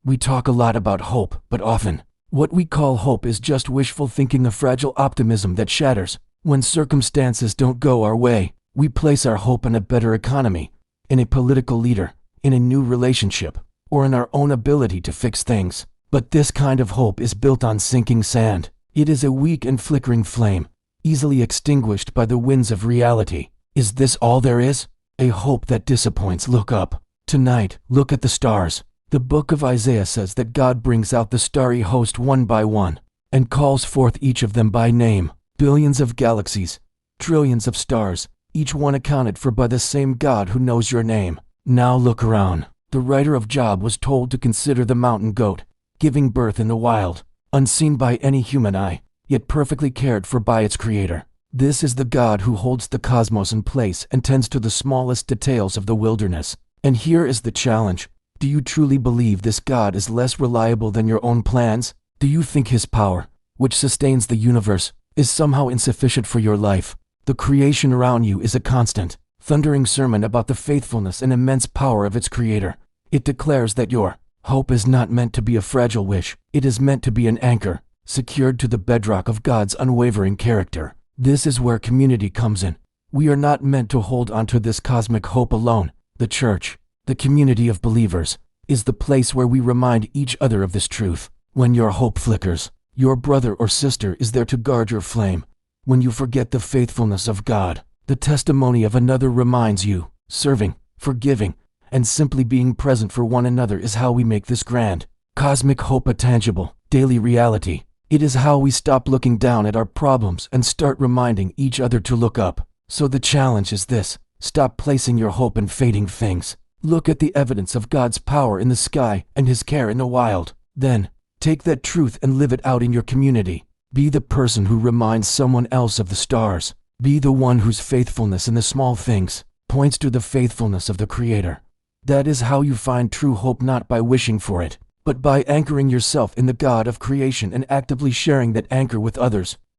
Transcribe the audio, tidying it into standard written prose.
We talk a lot about hope, but often, what we call hope is just wishful thinking, a fragile optimism that shatters. When circumstances don't go our way, we place our hope in a better economy, in a political leader, in a new relationship, or in our own ability to fix things. But this kind of hope is built on sinking sand. It is a weak and flickering flame, easily extinguished by the winds of reality. Is this all there is? A hope that disappoints. Look up. Tonight, look at the stars. The book of Isaiah says that God brings out the starry host one by one, and calls forth each of them by name. Billions of galaxies, trillions of stars, each one accounted for by the same God who knows your name. Now look around. The writer of Job was told to consider the mountain goat, giving birth in the wild, unseen by any human eye, yet perfectly cared for by its creator. This is the God who holds the cosmos in place and tends to the smallest details of the wilderness. And here is the challenge. Do you truly believe this God is less reliable than your own plans? Do you think his power, which sustains the universe, is somehow insufficient for your life? The creation around you is a constant, thundering sermon about the faithfulness and immense power of its creator. It declares that your hope is not meant to be a fragile wish. It is meant to be an anchor, secured to the bedrock of God's unwavering character. This is where community comes in. We are not meant to hold onto this cosmic hope alone. The church, the community of believers, is the place where we remind each other of this truth. When your hope flickers, your brother or sister is there to guard your flame. When you forget the faithfulness of God, the testimony of another reminds you. Serving, forgiving, and simply being present for one another is how we make this grand, cosmic hope a tangible, daily reality. It is how we stop looking down at our problems and start reminding each other to look up. So the challenge is this: stop placing your hope in fading things. Look at the evidence of God's power in the sky and his care in the wild. Then, take that truth and live it out in your community. Be the person who reminds someone else of the stars. Be the one whose faithfulness in the small things points to the faithfulness of the Creator. That is how you find true hope, not by wishing for it, but by anchoring yourself in the God of creation and actively sharing that anchor with others.